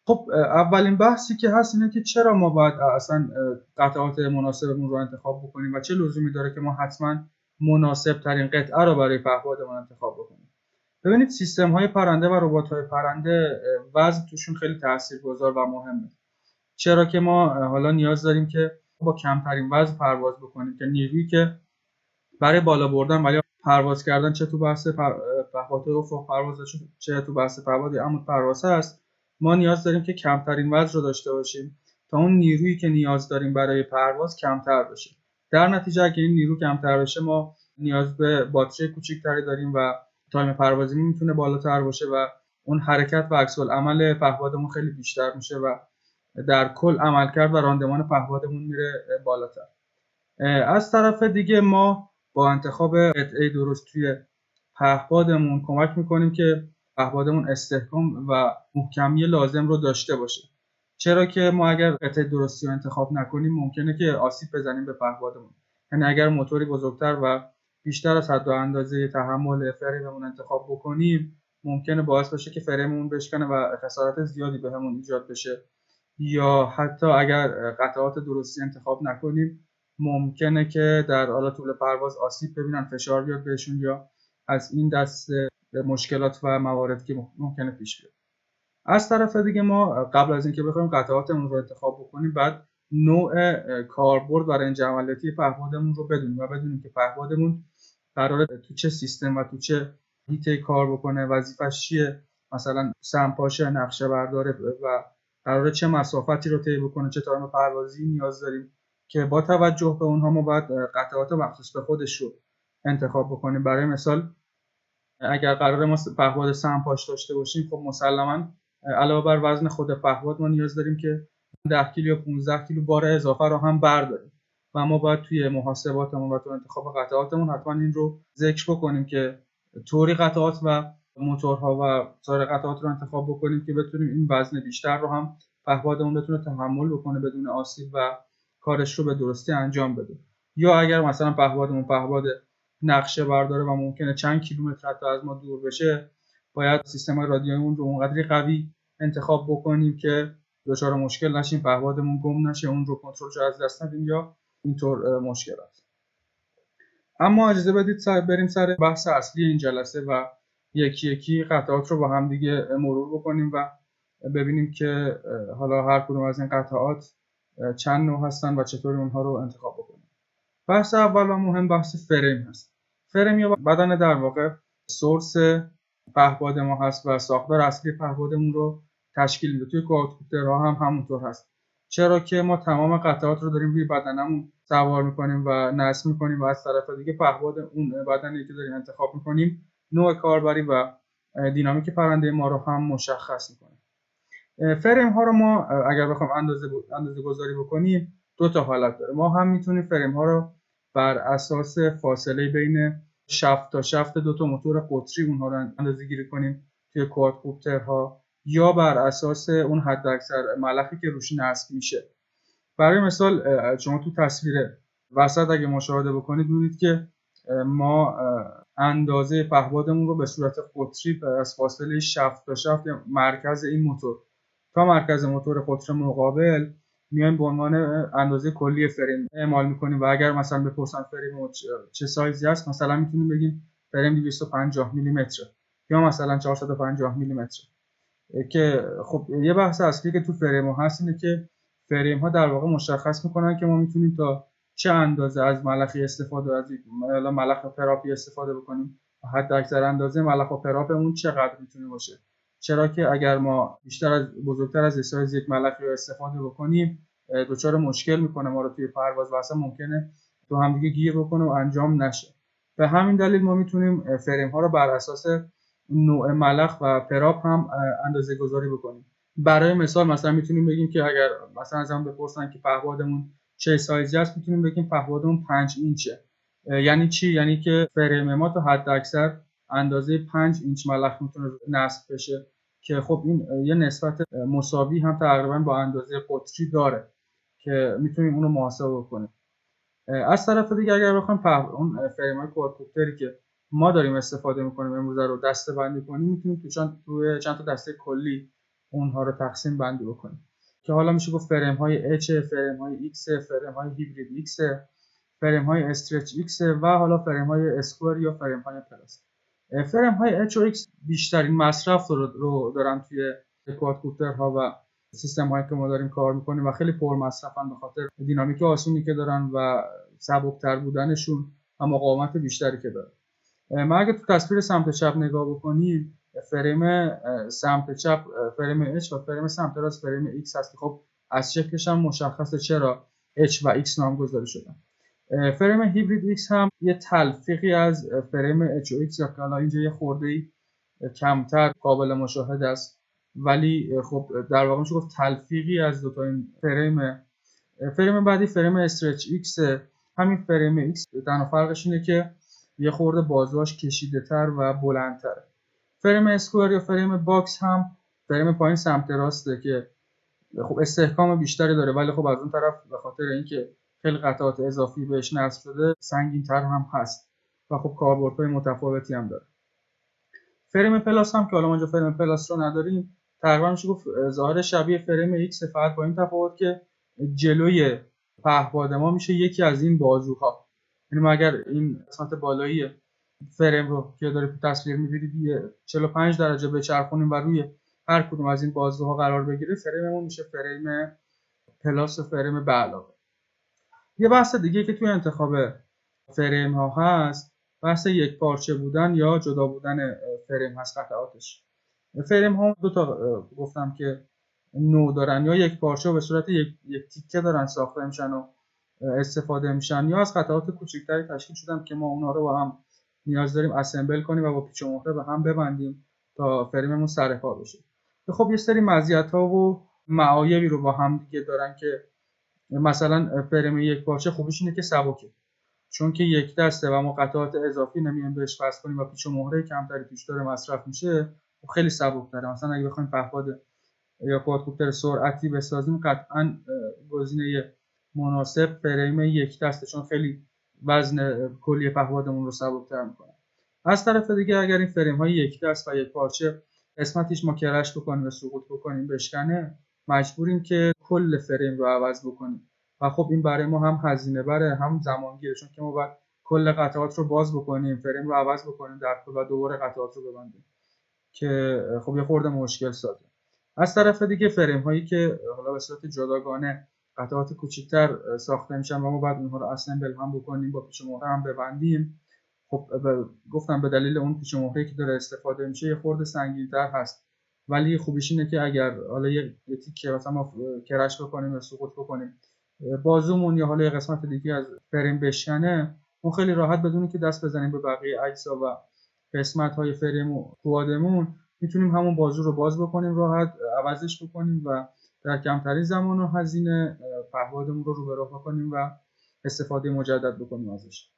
خب اولین بحثی که هست اینه که چرا ما باید اصلا قطعات مناسبمون رو انتخاب بکنیم و چه لزومی داره که ما حتما مناسب ترین قطعه رو برای پهپادمون انتخاب بکنیم. ببینید سیستم های پرنده و ربات های پرنده وزن توشون خیلی تاثیرگذار و مهمه. چرا که ما حالا نیاز داریم که با کمترین وزن پرواز بکنیم که نیرویی که برای بالا بردن ولی پرواز کردن چه تو بحث پهپاد افق پرواز چه تو بحث پهپاد عمود پرواز هست، ما نیاز داریم که کمترین وزن رو داشته باشیم تا اون نیرویی که نیاز داریم برای پرواز کمتر بشه. در نتیجه اگه این نیرو کمتر بشه ما نیاز به باتری کوچیک‌تری داریم و تایم پروازی میتونه بالاتر باشه و اون حرکت و عکس العمل پهپادمون خیلی بیشتر میشه و در کل عملکرد و راندمان پهپادمون میره بالاتر. از طرف دیگه ما با انتخاب قطعه درست توی پهپادمون کمک میکنیم که پهپادمون استحکام و محکمی لازم رو داشته باشه. چرا که ما اگر قطعه درستی رو انتخاب نکنیم ممکنه که آسیب بزنیم به پهپادمون. یعنی اگر موتوری بزرگتر و بیشتر از حد و اندازه تحمل فریممون انتخاب بکنیم ممکنه باعث بشه که فریممون بشکنه و خسارت زیادی بهمون ایجاد بشه، یا حتی اگر قطعات درستی انتخاب نکنیم ممکنه که در حال طول پرواز آسیب ببینن، فشار بیاد بهشون، یا از این دست مشکلات و مواردی که ممکنه پیش بیاد. از طرف دیگه ما قبل از اینکه بخوایم قطعاتمون رو انتخاب بکنیم بعد نوع کاربرد و رنج عملیاتی پهپادمون رو بدونیم و بدونیم که پهپادمون قراره تو چه سیستم و تو چه هیته کار بکنه، وظیفش چیه، مثلا سمپاشه، نقشه برداره و قراره چه مسافتی رو طی بکنه، چه تایم پروازی نیاز داریم که با توجه به اونها ما باید قطعات مخصوص به خودش رو انتخاب بکنیم. برای مثال اگر قراره ما پهپاد سمپاش داشته باشیم خب مسلما علاوه بر وزن خود پهپاد ما نیاز داریم که 10 کیلو یا 15 کیلو بار اضافه رو هم برداریم و ما باید توی محاسباتمون و تو انتخاب قطعاتمون حتما این رو ذکر بکنیم که طوری قطعات و موتورها و سایر قطعات رو انتخاب بکنیم که بتونیم این وزن بیشتر رو هم پهپادمون بتونه تحمل بکنه بدون آسیب و کارش رو به درستی انجام بده. یا اگر مثلا پهپادمون پهپاد نقشه برداره و ممکنه چند کیلومتر حتی از ما دور بشه، باید سیستم رادیویمون رو اونقدری قوی انتخاب بکنیم که دچار مشکل نشیم، پهپادمون گم نشه، اون رو کنترلش رو از دست ندیم یا اینطور مشکلات. اما اجازه بدید بریم سر بحث اصلی این جلسه و یکی یکی قطعات رو با هم دیگه مرور بکنیم و ببینیم که حالا هر کدوم از این قطعات چند نوع هستن و چطوری اونها رو انتخاب بکنیم. بحث اول و مهم بحث فریم هست. فریم یا بدن در واقع سورس پهپاد ما هست و ساختار اصلی پهپادمون رو تشکیل میده. توی کوادروپترها هم همونطور هست. چرا که ما تمام قطعات رو داریم روی بدنمون سوار میکنیم و نصب میکنیم و از طرف دیگه پهپاد اون بدنی که داریم انتخاب میکنیم نوع کاربری و دینامیک پرنده ما رو هم مشخص میکنه. فریم ها رو ما اگر بخوایم اندازه گذاری بکنیم دو تا حالت داره. ما هم میتونیم فریم ها رو بر اساس فاصله بین شافت تا شافت دو تا موتور قطری اونها رو اندازه گیری کنیم توی کوادروپترها، یا بر اساس اون حداکثر ملخی که روش نصب میشه. برای مثال شما تو تصویر وسط اگه مشاهده بکنید می‌بینید که ما اندازه پهپادمون رو به صورت قطری از فاصله شافت تا شافت مرکز این موتور تا مرکز موتور قطر مقابل میایم به عنوان اندازه کلی فریم اعمال میکنیم و اگر مثلا بپرسن فریم چه سایزی است، مثلا میتونیم بگیم فریم 250 میلی متر یا مثلا 450 میلی متر. که خب یه بحث اصلی که تو فریم ها هست اینه که فریم ها در واقع مشخص میکنن که ما میتونیم تا چه اندازه از ملخی استفاده، از ملخ پراپی استفاده بکنیم و حد اکثر اندازه ملخ و پراپمون چقدر میتونه باشه. چرا که اگر ما بزرگتر از سایز یک ملخی رو استفاده بکنیم دچار مشکل میکنه ما رو توی پرواز و اصلا ممکنه تو هم دیگه گیر بکنه و انجام نشه. به همین دلیل ما میتونیم فریم ها رو بر اساس نوع ملخ و پراپ هم اندازه گذاری بکنیم. برای مثال مثلا میتونیم بگیم که اگر مثلا ازمون بپرسن که پهپادمون چه سایزی است، میتونیم بگیم پهپادمون 5 اینچه. یعنی چی؟ یعنی که فریم ما تا حد اکثر اندازه 5 اینچ ملخ میتونه نصب بشه که خب این یه نسبت مساوی هم تقریبا با اندازه قطری داره که میتونیم اون رو محاسبه بکنیم. از طرف دیگه اگر بخوایم اون فریم‌های کوادروپتری که ما داریم استفاده میکنیم امروز رو دسته بندی کنیم، میتونیم توی چند تا دسته کلی اونها رو تقسیم بندی بکنیم که حالا میشه گفت فریم های H، فریم های X، فریم های هیبرید X، فریم های استرچ X و حالا فریم های اسکوئر یا فریم های پلاس. فریم های H و X بیشترین مصرف رو دارن توی کوادکوپترها و سیستم هایی که ما داریم کار میکنیم و خیلی پر مصرفن به خاطر دینامیک آسونی که دارن و سبکتر بودنشون و مقاومت بیشتری که دارن. ما اگه تو تصویر سمت چپ نگاه بکنیم، فریم سمت چپ فریم H و فریم سمت راست فریم X هست. خب از شکلش هم مشخصه چرا H و X نامگذاری شدن. فریم هیبرید X هم یه تلفیقی از فریم H و X یا که حالا اینجا یه خورده‌ای کمتر قابل مشاهده است، ولی خب در واقع میشه گفت تلفیقی از دو تا این فریم بعدی فریم استرچ X. همین فریم X تنها فرقش اینه که یه خورده بازوهاش کشیده تر و بلندتره. فریم اسکوئر یا فریم باکس هم فریم پایین سمت راسته که خب استحکام بیشتری داره، ولی خب از اون طرف به خاطر اینکه خیلی قطعات اضافی بهش نصب شده سنگین‌تر هم هست و خب کاربردهای متفاوتی هم داره. فریم پلاس هم که حالا ما اینجا فریم پلاس رو نداریم، تقریبا میشه گفت ظاهر شبیه فریم X، فقط با این تفاوت که جلوی پهپاد ما میشه یکی از این بازوها. یعنی ما اگر این قسمت بالایی فریم رو که داره تو تصویر می‌بینید 45 درجه بچرخونیم و روی هر کدوم از این بازوها قرار بگیره، فریممون میشه فریم پلاس و فریم به علاوه. یه بحث دیگه که توی انتخاب فریم ها هست، بحث یک پارچه بودن یا جدا بودن فریم هست قطعاتش. فریم ها دو تا گفتم که نوع دارن، یا یک پارچه و به صورت یک تیکه دارن ساخته میشن و استفاده میشن، یا از قطعات کوچکتری تشکیل شدن که ما اونها رو با هم نیاز داریم اسمبل کنیم و با پیچ و مهره به هم ببندیم تا فریممون سر کار بشه. خب یه سری مزیت‌ها و معایبی رو با هم دیگه دارن که مثلا فریم یک پارچه خوبیش اینه که سبکه، چون که یک دسته و ما قطعات اضافی نمیایم بهش وصل کنیم و پیچ و مهره کمتری توش داره مصرف میشه، خیلی سبک‌تره. مثلا اگه بخوایم پهپاد یا کوادکوپتر سرعتی بسازیم، قطعاً گزینه مناسب فریم یک دسته، چون خیلی وزن کلی پهپادمون رو سبک‌تر میکنه. از طرف دیگه اگر این فریم های یک دست و یک پارچه قسمتیش ما کرش بکنیم و سقوط بکنیم بشکنه، مجبوریم که کل فریم رو عوض بکنیم و خب این برای ما هم هزینه بره هم زمانگیره، چون که ما باید کل قطعات رو باز بکنیم، فریم رو عوض بکنیم در کل و دوباره قطعات رو ببندیم که خب یه خورده مشکل سازه. از طرف دیگه فریم هایی که حالا به صورت جداگانه قطعات کوچیک‌تر ساخته میشن و ما بعد اونها رو اسمبل هم بکنیم با پیچ و مهره هم ببندیم، خب گفتم به دلیل اون پیچ و مهره‌ای که داره استفاده میشه یه خورده سنگین‌تر هست، ولی خوبیش اینه که اگر حالا یه تیکه مثلا ما کرش بکنیم یا سقوط بکنیم بازومون یا حالا یه قسمت دیگه از فریم بشکنه، اون خیلی راحت بدون که دست بزنیم به بقیه اجزا و قسمت‌های فریم و کوادمون میتونیم همون بازو رو باز بکنیم، راحت عوضش بکنیم و در کمترین زمان و هزینه پهپادمون رو به راه بکنیم و استفاده مجدد بکنیم ازش.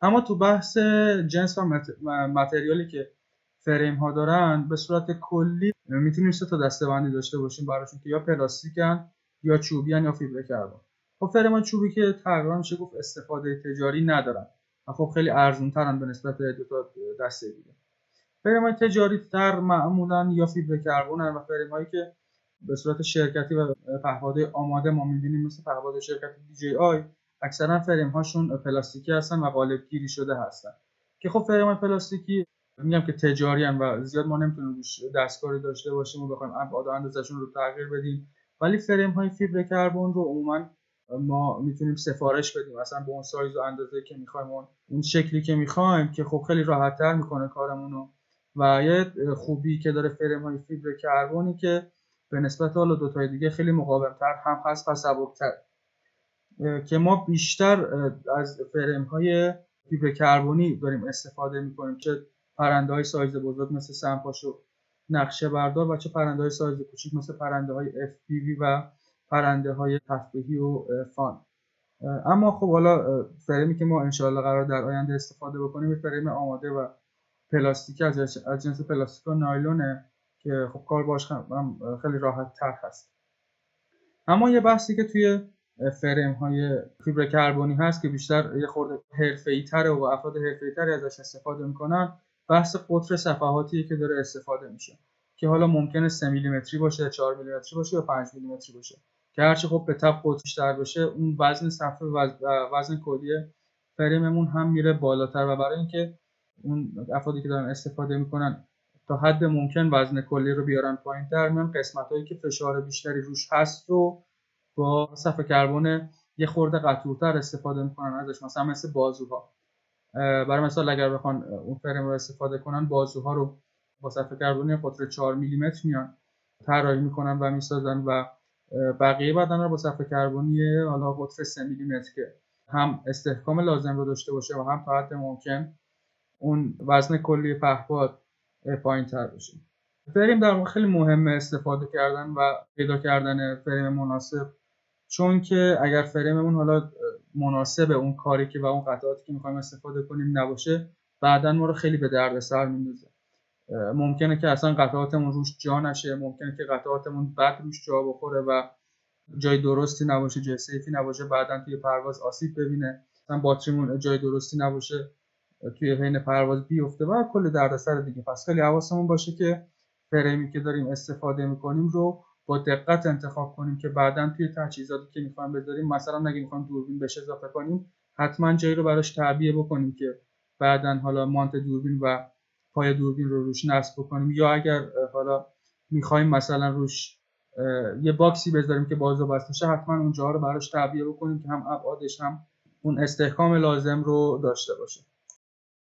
اما تو بحث جنس و متریالی که فریم ها دارن، به صورت کلی میتونیم 3 تا دسته‌بندی داشته باشیم براشون که یا پلاستیکن یا چوبیان یا فیبر کربن. خب فریم های چوبی که تقریبا میشه گفت استفاده تجاری ندارن و خب خیلی ارزون ترن به نسبت دو تا دسته دیگه. فریم های تجاری تر معمولا یا فیبر کربن و فریم هایی که به صورت شرکتی و پهپادهای آماده ما می‌بینیم مثل پهپاد شرکت DJI، اکثرا فریم هاشون پلاستیکی هستن و قالب گیری شده هستن که خب فریم های پلاستیکی میگم که تجاری ان و زیاد ما نمیتونیم روش دستکاری داشته باشیم و بخوایم ابعاد و اندازه‌شون رو تغییر بدیم، ولی فریم های فیبر کربن رو عموما ما میتونیم سفارش بدیم مثلا به اون سایز و اندازه‌ای که می‌خوایم، اون شکلی که می‌خوایم، که خب خیلی راحت‌تر می‌کنه کارمون رو. و یه خوبی که داره فریم های فیبر کربنی که به نسبت حالا دو تای دیگه خیلی مقاوم‌تر هم هست و سبک‌تر، که ما بیشتر از فریم های فیبر کربنی داریم استفاده می‌کنیم، چه پرنده‌های سایز بزرگ مثل سمپاش و نقشه بردار و چه پرنده‌های سایز کوچیک مثل پرنده‌های FPV و پرنده‌های تفریحی و فان. اما خب حالا فریمی که ما انشاءالله قرار در آینده استفاده بکنیم فریم آماده و پلاستیکی از جنس پلاستیک و نایلونه که خب کار باش هم خیلی راحت تر هست. اما یه بحثی که توی فریم های فیبر کربنی هست که بیشتر یه خورده حرفه‌ای تره و افراد حرفه‌ای تری ازش استفاده میکنن، بحث قطر صفحاتیه که داره استفاده میشه. که حالا ممکنه 3 میلیمتری باشه، 4 میلیمتری باشه یا 5 میلیمتری باشه که هرچی خب به تب قطر بیشتر بشه اون وزن صفحه و وزن کلی فریممون هم میره بالاتر و برای اینکه اون افرادی که دارن استفاده میکنن تا حد ممکن وزن کلی رو بیارن پایین‌تر، میان قسمت‌هایی که فشار بیشتری روش هست رو با صفحه کربن یه خورده قطورتر استفاده میکنن ازش، مثلا مثل بازوها. برای مثال اگر بخوان اون فریم رو استفاده کنن، بازوها رو با صفحه کربنی قطر 4 میلیمتر میان طراحی میکنن و میسازن و بقیه بدن رو با صفحه کربنی حالا قطر 3 میلیمتر که هم استحکام لازم رو داشته باشه و هم تا حد ممکن اون وزن کلی پهپاد پایین‌تر بشه. فریم در واقع خیلی مهمه استفاده کردن و پیدا کردن فریم مناسب، چون که اگر فریممون حالا مناسب اون کاری که و اون قطعاتی که می‌خوایم استفاده کنیم نباشه، بعداً ما رو خیلی به دردسر میندازه. ممکنه که اصلا قطعاتمون روش جا نشه، ممکنه که قطعاتمون بد روش جا بخوره و جای درستی نباشه، جای سیفی نباشه، بعداً توی پرواز آسیب ببینه. مثلا باتریمون جای درستی نباشه، توی حین پرواز بیفته و کلی دردسر دیگه. پس خیلی حواسمون باشه که فریمی که داریم استفاده میکنیم رو با دقت انتخاب کنیم که بعداً توی تجهیزاتی که میخوایم بذاریم، مثلا اگه میخوایم دوربین بهش اضافه کنیم، حتما جایی رو براش تعبیه بکنیم که بعداً حالا مانت دوربین و پای دوربین رو روش نصب بکنیم، یا اگر حالا میخوایم مثلا روش یه باکسی بذاریم که باز و بسته شه، حتما اونجا رو براش تعبیه بکنیم که هم ابعادش هم اون استحکام لازم رو داشته باشه.